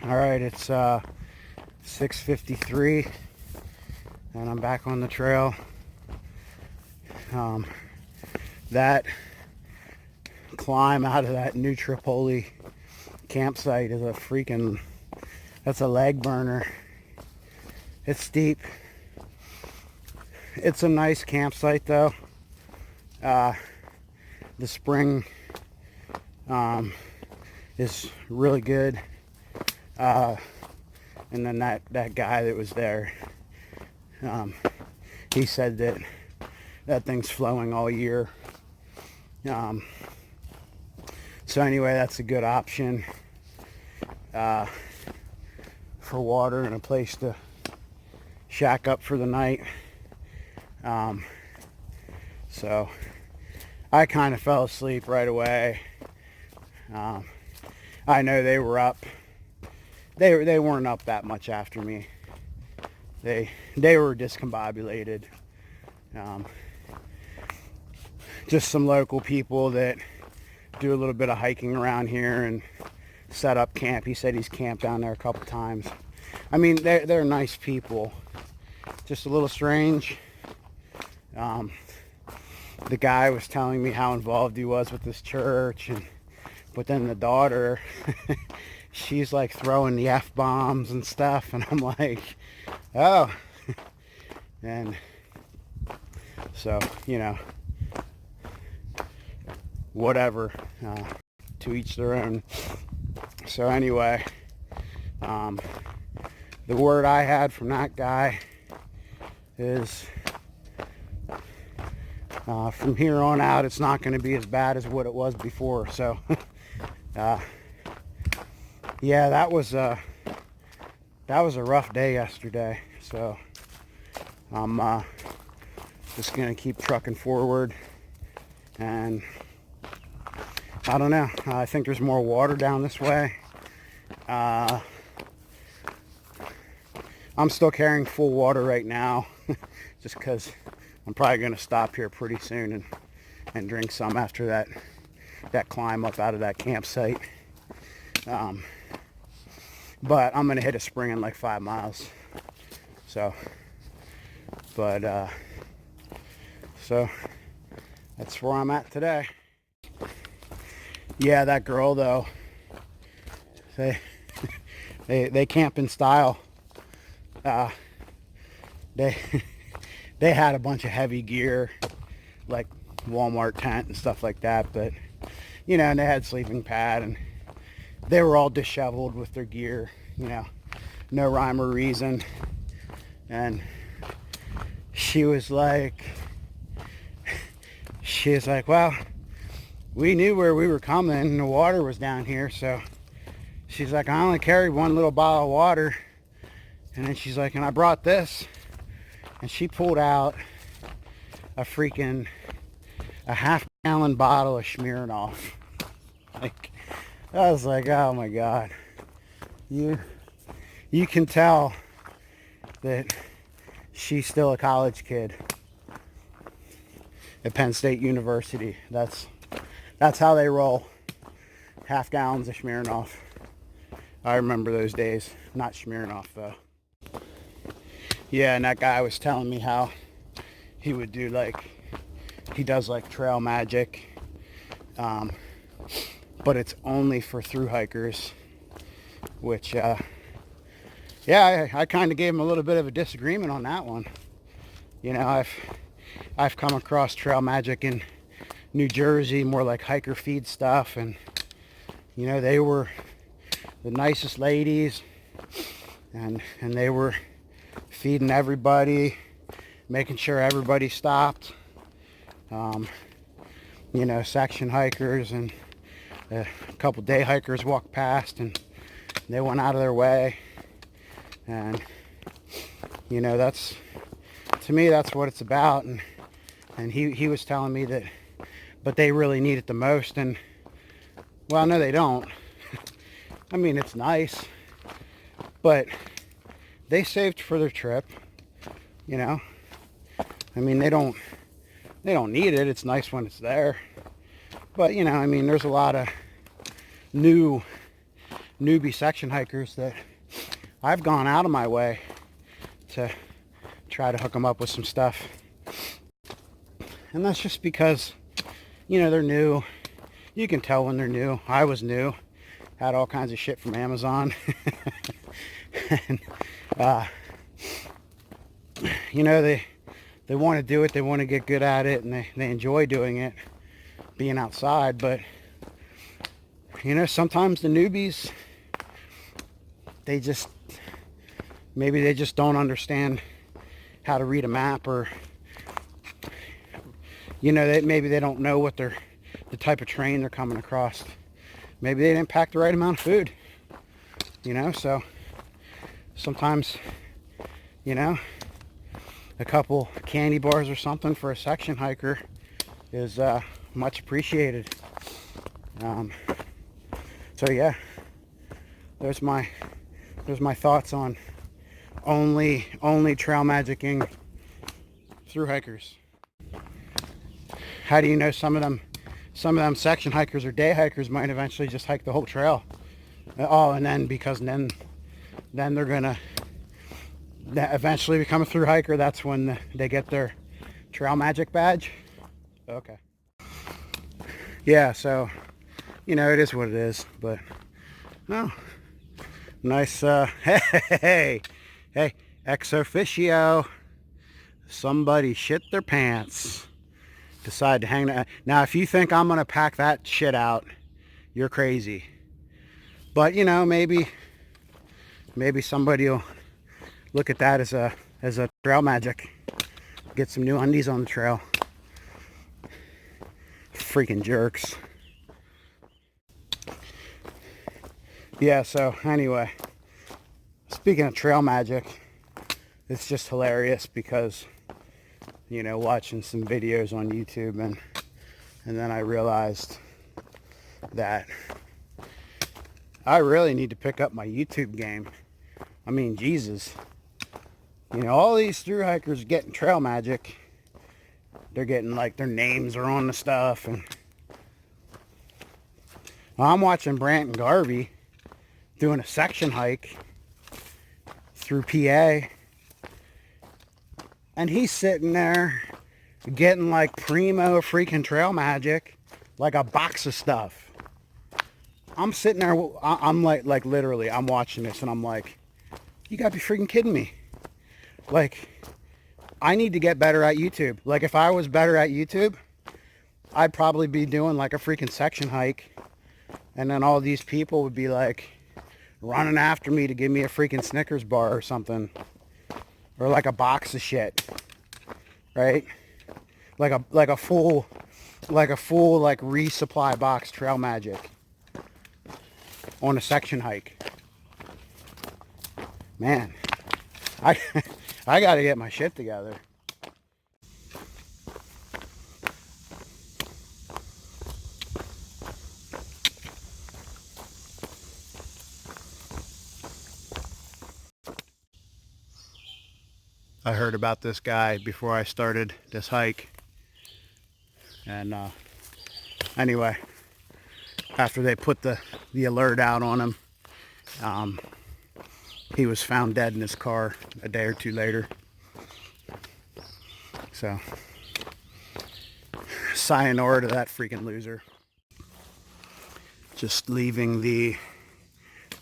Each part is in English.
All right, it's 6:53 and I'm back on the trail. That climb out of that New Tripoli campsite is that's a leg burner. It's steep. It's a nice campsite though. The spring is really good. And then that guy that was there, he said that thing's flowing all year. So anyway, that's a good option for water and a place to shack up for the night. So I kind of fell asleep right away. I know they were up. They weren't up that much after me. They were discombobulated. Just some local people that do a little bit of hiking around here and set up camp. He said he's camped down there a couple times. I mean, they're nice people. Just a little strange. The guy was telling me how involved he was with this church, but then the daughter, she's like throwing the F-bombs and stuff, and I'm like, oh. And so, whatever, to each their own. So anyway, the word I had from that guy is from here on out, it's not going to be as bad as what it was before. So, yeah, that was a rough day yesterday. So, I'm just going to keep trucking forward, and I don't know. I think there's more water down this way. I'm still carrying full water right now, just because I'm probably going to stop here pretty soon and drink some after that climb up out of that campsite. But I'm going to hit a spring in like 5 miles. So that's where I'm at today. Yeah, that girl though, they camp in style. They had a bunch of heavy gear, like Walmart tent and stuff like that, but and they had sleeping pad, and they were all disheveled with their gear, no rhyme or reason. And she was like, well, we knew where we were coming and the water was down here, so she's like, I only carried one little bottle of water. And then she's like, and I brought this. And she pulled out a half-gallon bottle of Smirnoff. Like, I was like, oh my God. You can tell that she's still a college kid at Penn State University. That's how they roll. Half gallons of Smirnoff. I remember those days. Not Smirnoff though. Yeah, and that guy was telling me how he would do he does trail magic, but it's only for thru hikers, which, yeah, I kind of gave him a little bit of a disagreement on that one. I've come across trail magic in New Jersey, more like hiker feed stuff, and they were the nicest ladies, and they were feeding everybody, making sure everybody stopped. Section hikers and a couple day hikers walked past, and they went out of their way. And that's, to me, that's what it's about. And he was telling me that, but they really need it the most. And well, no, they don't. I mean, it's nice, but they saved for their trip. I mean, they don't need it. It's nice when it's there. But, I mean, there's a lot of new newbie section hikers that I've gone out of my way to try to hook them up with some stuff. And that's just because, you know, they're new. You can tell when they're new. I was new. Had all kinds of shit from Amazon. And, you know, they want to do it. They want to get good at it. And they enjoy doing it, being outside. But, you know, sometimes the newbies, maybe they just don't understand how to read a map, or, you know, maybe they don't know what the type of terrain they're coming across. Maybe they didn't pack the right amount of food, you know. So sometimes, you know, a couple candy bars or something for a section hiker is much appreciated. So yeah, there's my thoughts on only trail magicking through hikers. How do you know some of them section hikers or day hikers might eventually just hike the whole trail? Oh, and then then they're gonna eventually become a through hiker. That's when they get their trail magic badge. Okay. Yeah, so, you know, it is what it is. But no, nice. Hey, ex officio, somebody shit their pants, decide to hang that. Now, if you think I'm gonna pack that shit out, you're crazy. But, you know, maybe somebody will look at that as a trail magic. Get some new undies on the trail. Freaking jerks. Yeah, so anyway, speaking of trail magic, it's just hilarious because, you know, watching some videos on YouTube, and then I realized that I really need to pick up my YouTube game. I mean, Jesus. You know, all these thru hikers getting trail magic. They're getting, like, their names are on the stuff. And I'm watching Brant and Garvey doing a section hike through PA. And he's sitting there getting, like, primo freaking trail magic. Like a box of stuff. I'm sitting there, I'm like literally, I'm watching this and I'm like, you gotta be freaking kidding me. Like, I need to get better at YouTube. Like, if I was better at YouTube, I'd probably be doing like a freaking section hike, and then all these people would be like running after me to give me a freaking Snickers bar or something, or like a box of shit, right? Like a full resupply box trail magic on a section hike. Man, I gotta get my shit together. I heard about this guy before I started this hike, and anyway, after they put the alert out on him, he was found dead in his car a day or two later. So, sayonara to that freaking loser. Just leaving the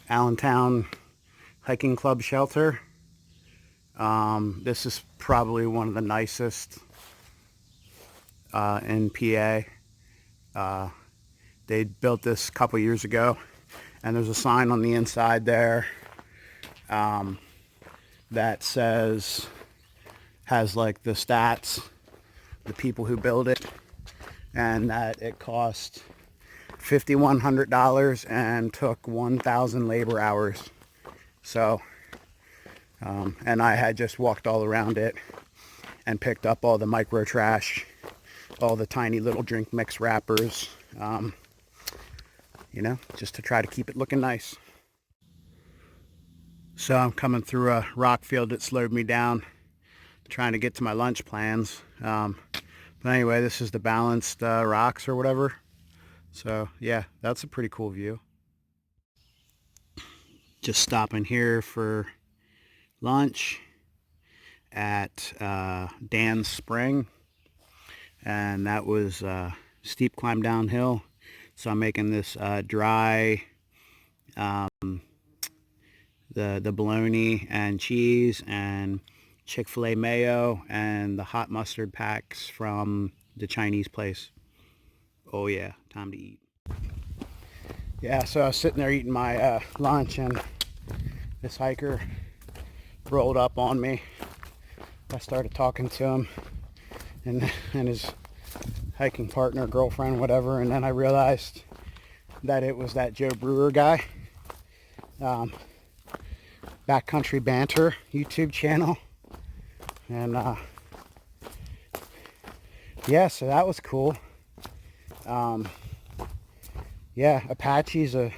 Allentown Hiking Club shelter. This is probably one of the nicest in PA. They built this a couple years ago, and there's a sign on the inside there that has like the stats, the people who build it, and that it cost $5,100 and took 1,000 labor hours. So, and I had just walked all around it and picked up all the micro trash, all the tiny little drink mix wrappers, you know, just to try to keep it looking nice. So I'm coming through a rock field that slowed me down, trying to get to my lunch plans. But anyway, this is the balanced rocks or whatever. So yeah, that's a pretty cool view. just stopping here for lunch at Dan's Spring, and that was a steep climb downhill. So I'm making this dry the bologna and cheese and Chick-fil-A mayo and the hot mustard packs from the Chinese place. Oh yeah, time to eat. Yeah, so I was sitting there eating my lunch, and this hiker rolled up on me. I started talking to him and his hiking partner, girlfriend, whatever, and then I realized that it was that Joe Brewer guy. Backcountry Banter YouTube channel. And yeah, so that was cool. Yeah, Apache's a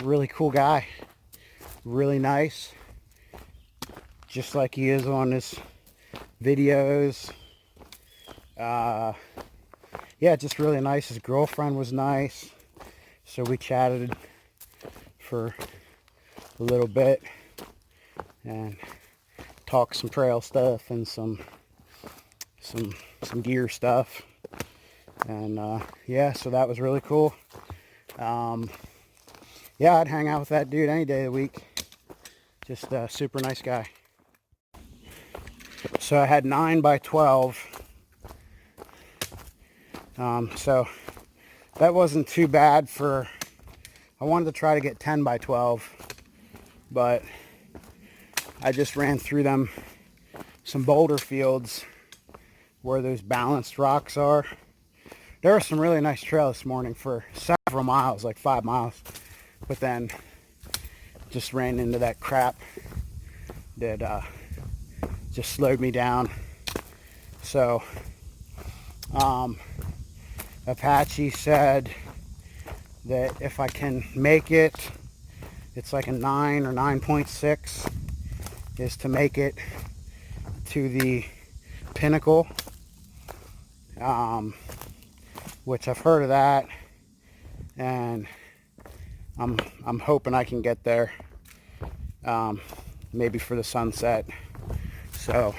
really cool guy. Really nice. Just like he is on his videos. Yeah, just really nice. His girlfriend was nice. So we chatted for a little bit and talked some trail stuff and some gear stuff. And yeah, so that was really cool. Yeah, I'd hang out with that dude any day of the week. Just a super nice guy. So I had 9 by 12. So that wasn't too bad for, I wanted to try to get 10 by 12, but I just ran through them, some boulder fields where those balanced rocks are. There was some really nice trail this morning for several miles, like 5 miles, but then just ran into that crap that just slowed me down. So Apache said that if I can make it, it's like a 9 or 9.6 is to make it to the pinnacle, which I've heard of that, and I'm hoping I can get there, maybe for the sunset. So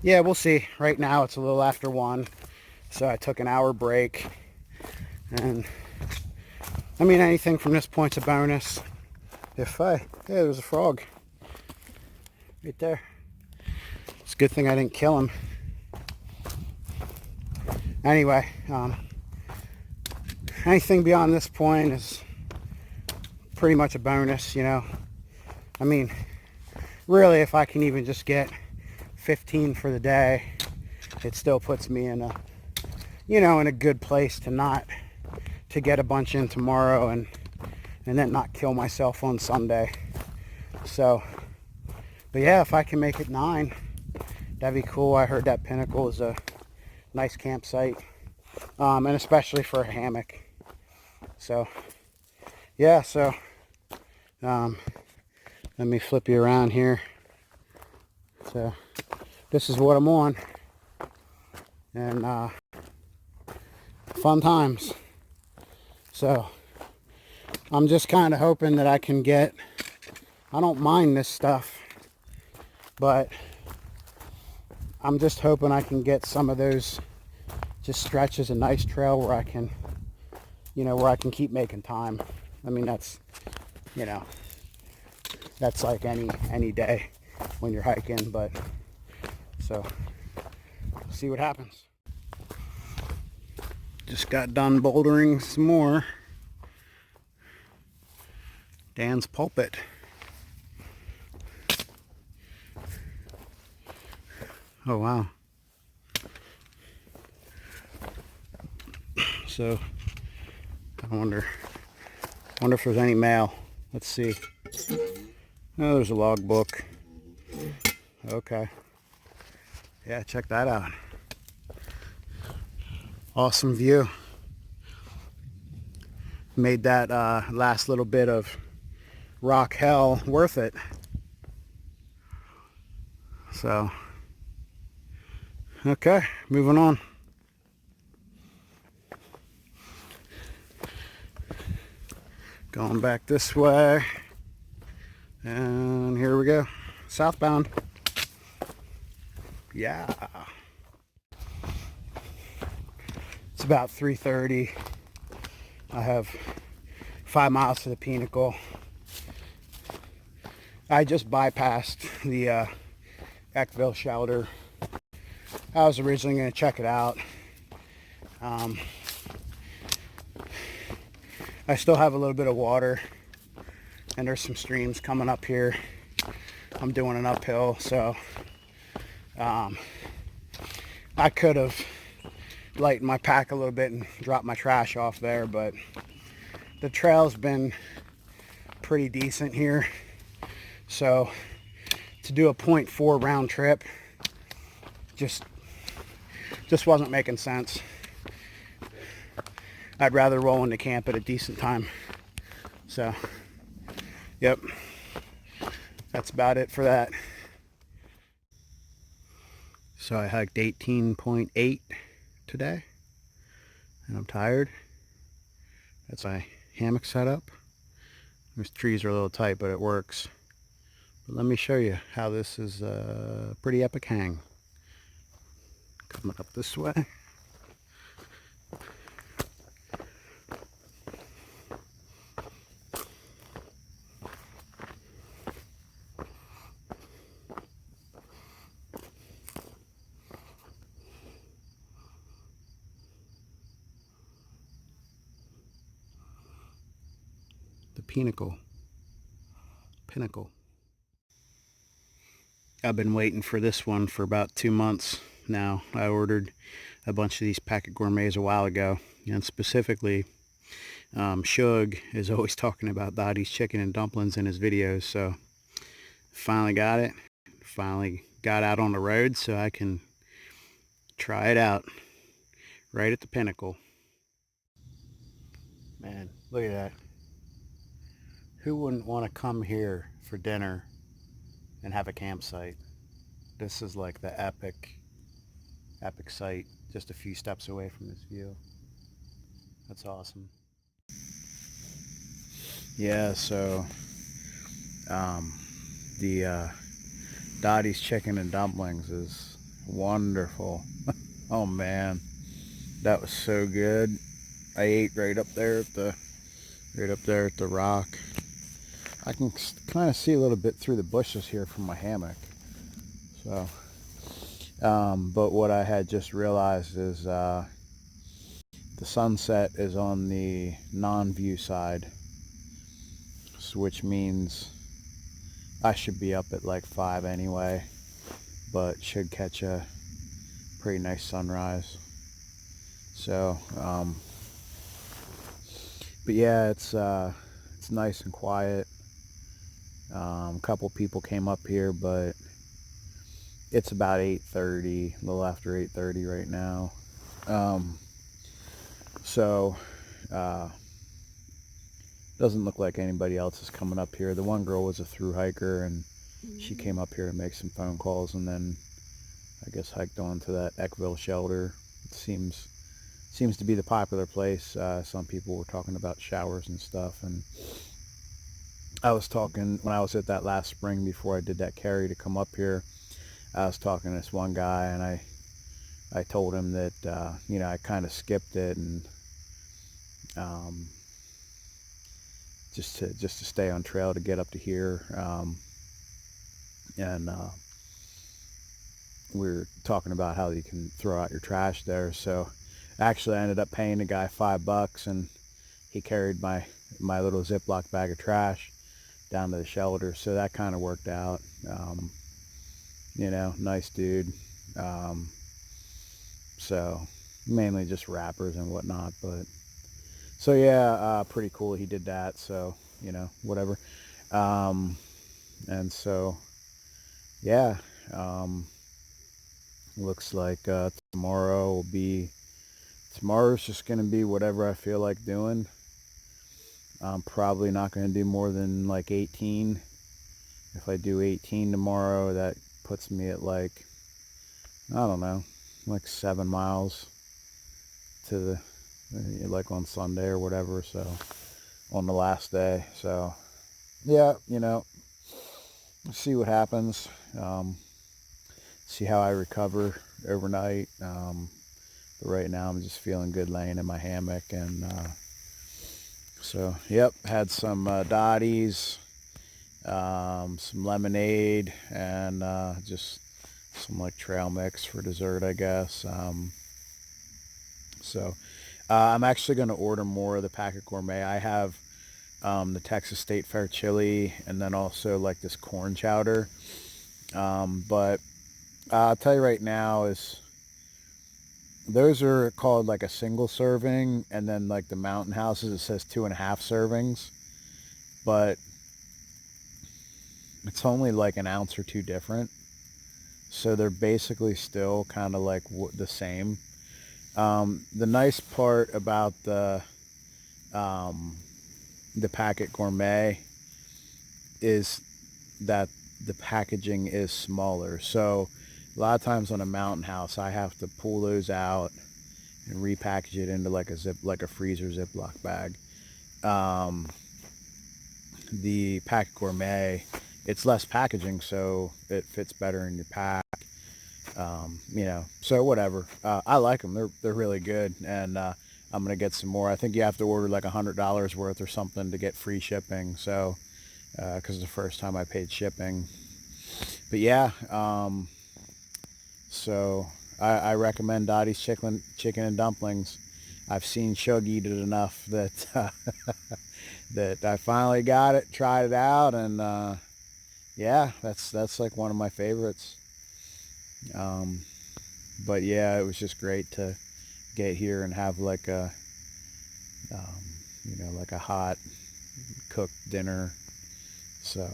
yeah, we'll see. Right now it's a little after 1, so I took an hour break, and I mean, anything from this point's a bonus. Yeah, there's a frog right there. It's a good thing I didn't kill him. Anyway, anything beyond this point is pretty much a bonus, you know. I mean, really, if I can even just get 15 for the day, it still puts me in a, you know, in a good place to get a bunch in tomorrow and then not kill myself on Sunday. So, but yeah, if I can make it 9, that'd be cool. I heard that Pinnacle is a nice campsite, and especially for a hammock. So yeah, so let me flip you around here. So this is what I'm on, and fun times. So I'm just kind of hoping that I can get, I don't mind this stuff, but I'm just hoping I can get some of those just stretches of nice trail where I can, you know, where I can keep making time. I mean, that's, you know, that's like any day when you're hiking, but so see what happens. Just got done bouldering some more. Dan's Pulpit. Oh wow. So I wonder if there's any mail. Let's see. Oh, there's a logbook. Okay. Yeah, check that out. Awesome view. Made that last little bit of rock hell worth it. So, okay, moving on. Going back this way. And here we go. Southbound. Yeah. It's about 3:30. I have 5 miles to the Pinnacle. I just bypassed the Eckville shelter. I was originally going to check it out. I still have a little bit of water, and there's some streams coming up here. I'm doing an uphill, so I could have lightened my pack a little bit and dropped my trash off there, but the trail's been pretty decent here. So to do a 0.4 round trip just wasn't making sense. I'd rather roll into camp at a decent time. So, yep, that's about it for that. So I hiked 18.8 today, and I'm tired. That's my hammock setup. These trees are a little tight, but it works. But let me show you how this is a pretty epic hang. Coming up this way. The Pinnacle. I've been waiting for this one for about 2 months now. I ordered a bunch of these Packet Gourmets a while ago, and specifically Shug is always talking about Dottie's chicken and dumplings in his videos, so finally got it. Finally got out on the road so I can try it out right at the Pinnacle. Man, look at that. Who wouldn't want to come here for dinner and have a campsite? This is like the epic site, just a few steps away from this view. That's awesome. Yeah, so the Dottie's chicken and dumplings is wonderful. Oh man, that was so good. I ate right up there at the rock. I can kind of see a little bit through the bushes here from my hammock. So, but what I had just realized is the sunset is on the non-view side, which means I should be up at like 5 anyway, but should catch a pretty nice sunrise. So, but yeah, it's nice and quiet. A couple people came up here, but it's about 8:30, a little after 8:30 right now. So doesn't look like anybody else is coming up here. The one girl was a through hiker, and she came up here to make some phone calls, and then I guess hiked on to that Eckville shelter. It seems to be the popular place. Some people were talking about showers and stuff, and I was talking when I was at that last spring before I did that carry to come up here. I was talking to this one guy, and I told him that you know, I kind of skipped it, and just to stay on trail to get up to here, and we were talking about how you can throw out your trash there. So actually I ended up paying the guy $5, and he carried my little Ziploc bag of trash down to the shelter, so that kind of worked out. You know, nice dude. So mainly just wrappers and whatnot, but so yeah, pretty cool he did that. So, you know, whatever. And so yeah, looks like tomorrow's just gonna be whatever I feel like doing. I'm probably not gonna do more than like 18. If I do 18 tomorrow, that puts me at like, I don't know, like 7 miles to the, like on Sunday or whatever. So on the last day. So yeah, see what happens. See how I recover overnight. But right now I'm just feeling good laying in my hammock. And so, yep, had some Dotties, some lemonade, and just some like trail mix for dessert, I guess. So I'm actually going to order more of the Packet Gourmet. I have the Texas State Fair chili, and then also like this corn chowder. But I'll tell you right now is those are called like a single serving, and then like the Mountain Houses, it says 2.5 servings, but it's only like an ounce or two different. So they're basically still kind of like the same. The nice part about um, the Packet Gourmet is that the packaging is smaller. So a lot of times on a Mountain House, I have to pull those out and repackage it into like a freezer Ziploc bag. Um, the Packet Gourmet, it's less packaging, so it fits better in your pack. So whatever. I like them. They're really good, and I'm gonna get some more. I think you have to order like $100 worth or something to get free shipping. So because the first time I paid shipping, but yeah. So I recommend Dottie's chicken and dumplings. I've seen Shug eat it enough that that I finally got it, tried it out, and yeah, that's like one of my favorites. Um, but yeah, it was just great to get here and have like like a hot cooked dinner. So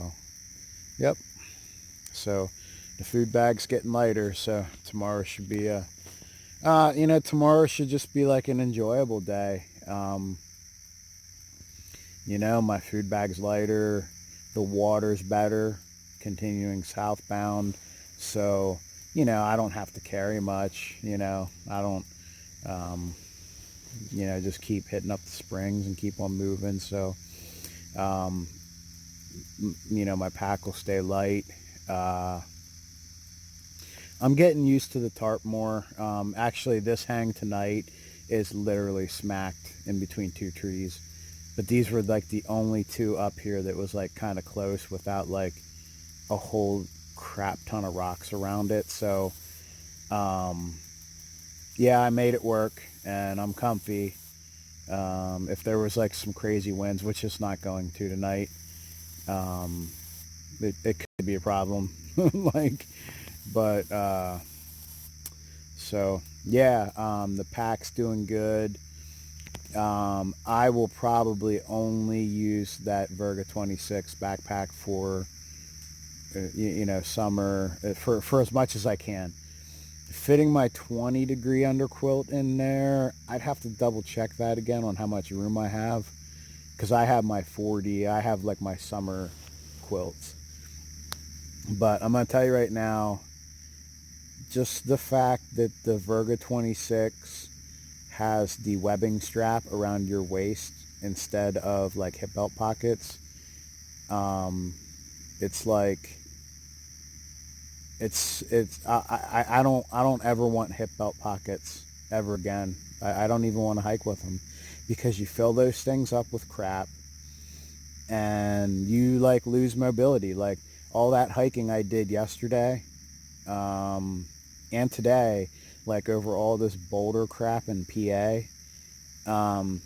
yep. So the food bag's getting lighter, so tomorrow should be tomorrow should just be like an enjoyable day. My food bag's lighter, the water's better, continuing southbound, so I don't have to carry much. I don't, um, just keep hitting up the springs and keep on moving. So, um, my pack will stay light. Uh, I'm getting used to the tarp more. Actually, this hang tonight is literally smacked in between two trees. But these were like the only two up here that was like kind of close without like a whole crap ton of rocks around it. So, um, yeah, I made it work and I'm comfy. If there was like some crazy winds, which is not going to tonight, um, it could be a problem. like, but so yeah, the pack's doing good. I will probably only use that Verga 26 backpack for summer for as much as I can. Fitting my 20-degree underquilt in there, I'd have to double check that again on how much room I have, because I have my 40. I have like my summer quilts. But I'm gonna tell you right now, just the fact that the Verga 26 has the webbing strap around your waist instead of like hip belt pockets, um, it's like I don't ever want hip belt pockets ever again. I don't even want to hike with them, because you fill those things up with crap and you like lose mobility. Like all that hiking I did yesterday, um, and today, like over all this boulder crap in PA, um,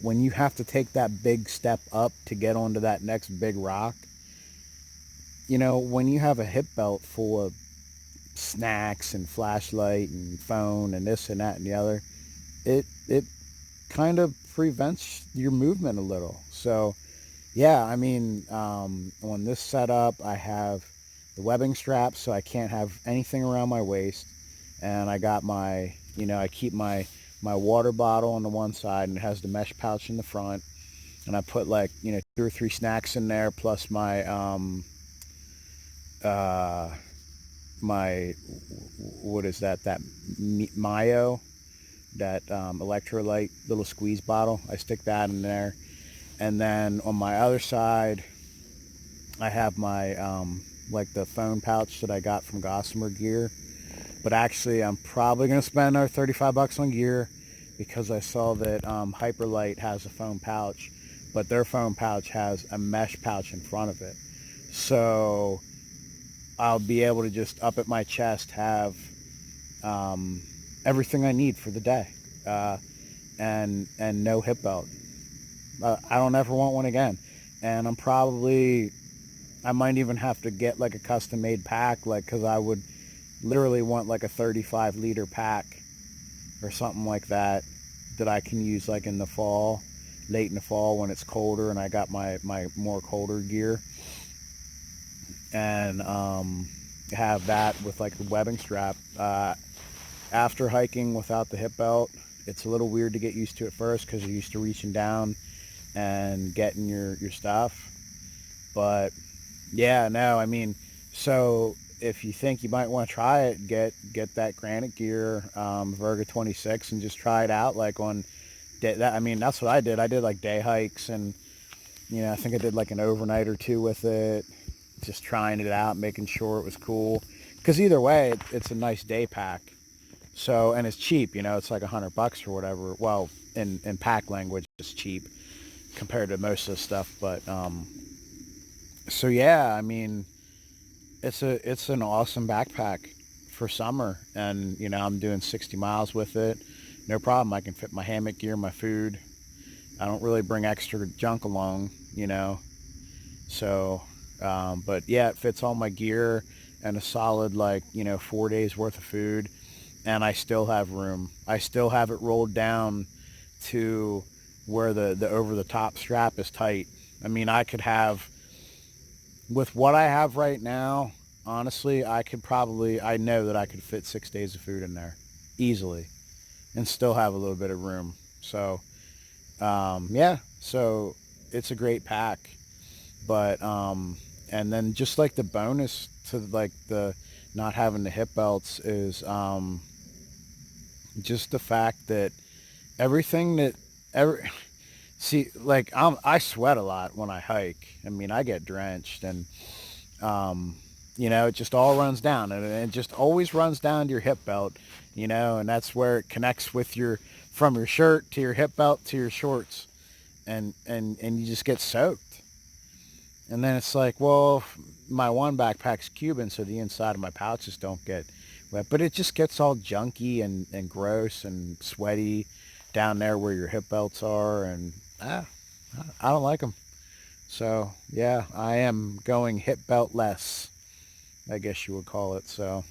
when you have to take that big step up to get onto that next big rock, when you have a hip belt full of snacks and flashlight and phone and this and that and the other, it kind of prevents your movement a little. So yeah, I mean, on this setup, I have the webbing straps, so I can't have anything around my waist, and I got I keep my water bottle on the one side, and it has the mesh pouch in the front, and I put like 2 or 3 snacks in there, plus my what is that mayo that electrolyte little squeeze bottle. I stick that in there. And then on my other side, I have my like the phone pouch that I got from Gossamer Gear. But actually, I'm probably going to spend another 35 bucks on gear because I saw that Hyperlite has a phone pouch, but their phone pouch has a mesh pouch in front of it. So I'll be able to just up at my chest have everything I need for the day, and no hip belt. I don't ever want one again. And I might even have to get like a custom made pack, like, because I would literally want like a 35 liter pack or something like that I can use like in the fall, late in the fall when it's colder and I got my more colder gear, and have that with like the webbing strap. After hiking without the hip belt, it's a little weird to get used to at first because you're used to reaching down and getting your stuff. But yeah, no, I mean, so if you think you might want to try it, get that Granite Gear Verga 26 and just try it out like on that. I mean, that's what I did. I did like day hikes, and I think I did like an overnight or two with it, just trying it out, making sure it was cool. Because either way, it's a nice day pack. So, and it's cheap, it's like $100 or whatever. Well, in pack language, it's cheap compared to most of the stuff. But so yeah, I mean, it's an awesome backpack for summer, and I'm doing 60 miles with it, no problem. I can fit my hammock gear, my food. I don't really bring extra junk along, so but yeah, it fits all my gear and a solid 4 days worth of food, and I still have room. I still have it rolled down to where the over the top strap is tight. I mean, I could have, with what I have right now, honestly, I know that I could fit 6 days of food in there easily and still have a little bit of room. So, yeah, so it's a great pack. But, and then just like the bonus to like the not having the hip belts is, just the fact that everything that see, like I sweat a lot when I hike. I mean, I get drenched, and it just all runs down, and it just always runs down to your hip belt, and that's where it connects with from your shirt to your hip belt to your shorts, and you just get soaked. And then it's like, well, my one backpack's Cuban, so the inside of my pouches don't get wet, but it just gets all junky and gross and sweaty down there where your hip belts are, and I don't like them. So yeah, I am going hip belt less, I guess you would call it. So,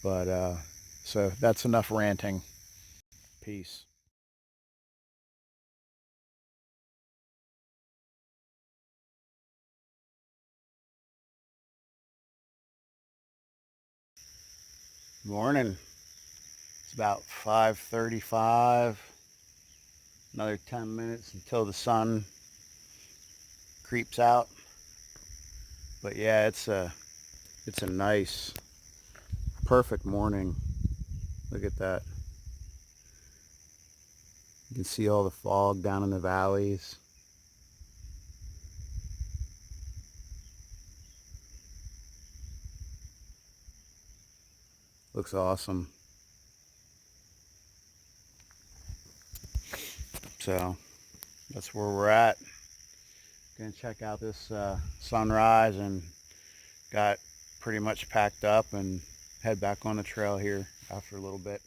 but so that's enough ranting. Peace. Morning. It's about 5:35. Another 10 minutes until the sun creeps out. But yeah, it's a nice, perfect morning. Look at that. You can see all the fog down in the valleys. Looks awesome. So that's where we're at. Gonna check out this sunrise, and got pretty much packed up and head back on the trail here after a little bit.